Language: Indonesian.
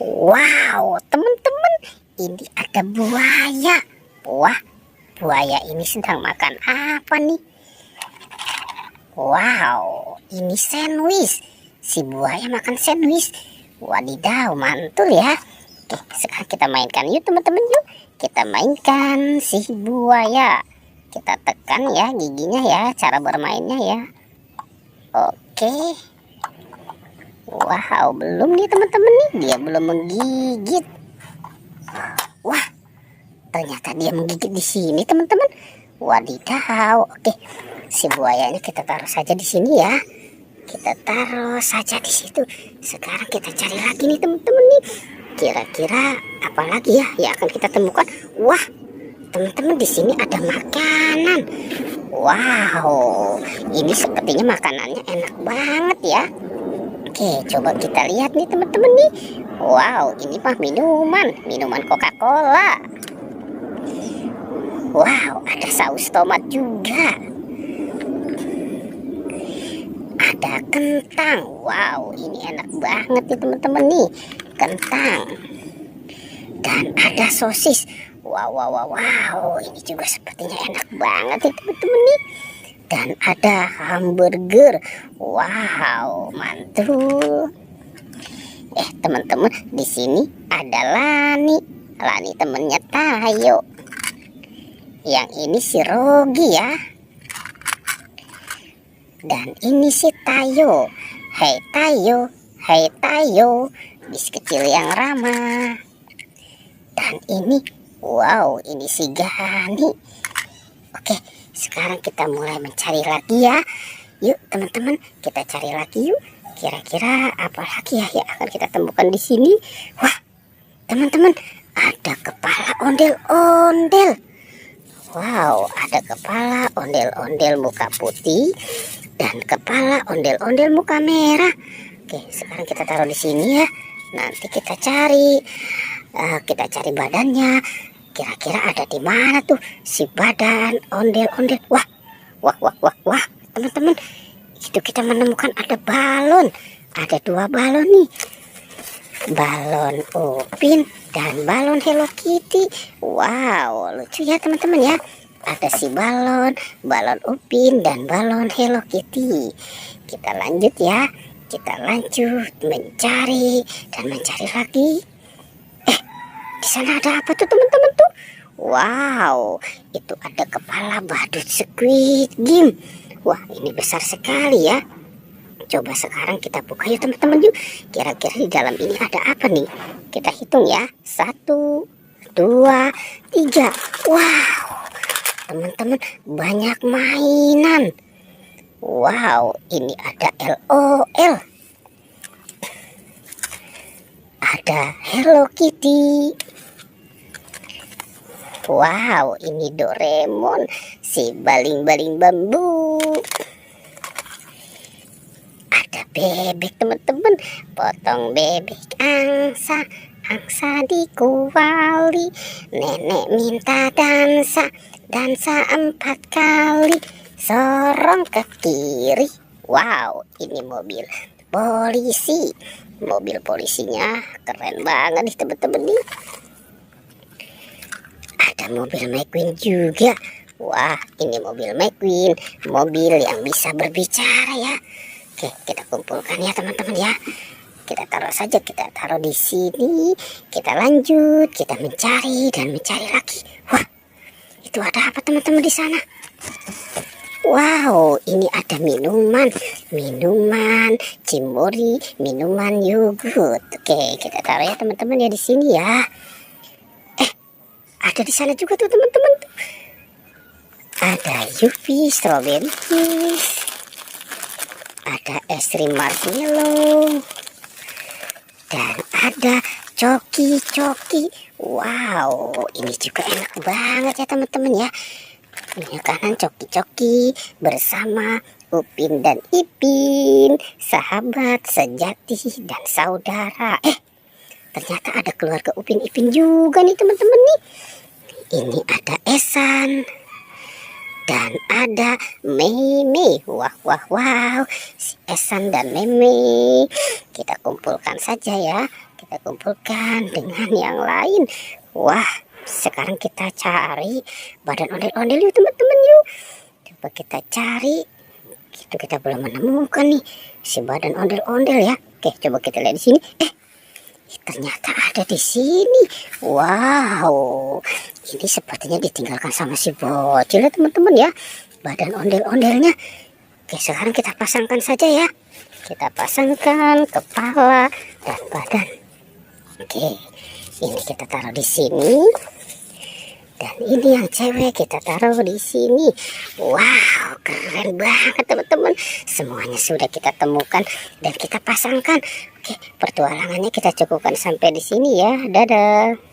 Wow, teman-teman, ini ada buaya. Wah, buaya ini sedang makan apa nih? Wow, ini sandwich. Si buaya makan sandwich. Wadidaw, mantul ya. Oke, sekarang kita mainkan yuk teman-teman yuk. Kita mainkan si buaya. Kita tekan ya giginya ya, cara bermainnya ya. Oke. Wow, belum nih teman-teman nih, dia belum menggigit. Wah, ternyata dia menggigit di sini teman-teman. Wadidaw. Oke, si buayanya kita taruh saja di sini ya. Kita taruh saja di situ. Sekarang kita cari lagi nih teman-teman nih. Kira-kira apa lagi ya yang akan kita temukan? Wah, teman-teman, di sini ada makanan. Wow, ini sepertinya makanannya enak banget ya. Oke, coba kita lihat nih teman-teman nih. Wow, ini mah minuman Coca-Cola. Wow, ada saus tomat juga. Ada kentang. Wow, ini enak banget nih teman-teman nih. Kentang. Dan ada sosis. Wow, ini juga sepertinya enak banget nih teman-teman nih. Dan ada hamburger. Wow, mantul. Teman-teman, di sini ada Lani. Lani temennya Tayo. Yang ini si Rogi ya. Dan ini si Tayo. Hei Tayo, hei Tayo, bis kecil yang ramah. Dan ini, wow, ini si Gani. Oke, sekarang kita mulai mencari lagi ya. Yuk teman-teman, kita cari lagi yuk. Kira-kira apa lagi ya yang akan kita temukan di sini? Wah, teman-teman, ada kepala ondel-ondel. Wow, ada kepala ondel-ondel muka putih dan kepala ondel-ondel muka merah. Oke, sekarang kita taruh di sini ya. Nanti kita cari badannya. Kira-kira ada di mana tuh si badan ondel-ondel? Wah, teman-teman, itu kita menemukan ada balon. Ada 2 balon nih. Balon Upin dan balon Hello Kitty. Wow, lucu ya teman-teman ya. Ada si balon Upin dan balon Hello Kitty. Kita lanjut ya. Kita lanjut mencari dan mencari lagi. Di sana ada apa tuh teman-teman tuh? Wow, itu ada kepala badut Squid Game. Wah, ini besar sekali ya. Coba sekarang kita buka yuk teman-teman yuk. Kira-kira di dalam ini ada apa nih? Kita hitung ya. 1, 2, 3. Wow, teman-teman, banyak mainan. Wow, ini ada LOL. Ada Hello Kitty. Wow, ini Doraemon, si baling-baling bambu. Ada bebek teman-teman, potong bebek angsa dikuali. Nenek minta dansa 4 kali, sorong ke kiri. Wow, ini mobil polisi. Mobil polisinya keren banget nih teman-teman nih. Ada mobil McQueen juga. Wah, ini mobil McQueen, mobil yang bisa berbicara ya. Oke, kita kumpulkan ya teman-teman ya. Kita taruh saja, kita taruh di sini. Kita lanjut, kita mencari dan mencari lagi. Wah, itu ada apa teman-teman di sana? Wow, ini ada minuman Cimori, minuman yogurt. Oke, kita taruh ya teman-teman ya di sini ya. Ada di sana juga tuh teman-teman. Ada Yupi strawberry kiss. Ada es krim marshmallow. Dan ada coki. Wow, ini juga enak banget ya teman-teman ya. Makanan coki bersama Upin dan Ipin, sahabat sejati dan saudara. Ternyata ada keluarga Upin Ipin juga nih teman-teman nih. Ini ada Esan dan ada Meme. Wow, si Esan dan Meme kita kumpulkan saja ya. kita kumpulkan dengan yang lain. Wah, sekarang kita cari badan ondel-ondel yuk teman-teman yuk. Coba kita cari. Itu kita belum menemukan nih si badan ondel-ondel ya. Oke, coba kita lihat di sini. Ternyata ada di sini. Wow, ini sepertinya ditinggalkan sama si bocil ya teman-teman ya. Badan ondel-ondelnya. Oke, sekarang kita pasangkan saja ya. Kita pasangkan kepala dan badan. Oke, ini kita taruh di sini. Dan ini yang cewek kita taruh di sini. Wow, keren banget teman-teman. Semuanya sudah kita temukan dan kita pasangkan. Oke, pertualangannya kita cukupkan sampai di sini ya. Dadah.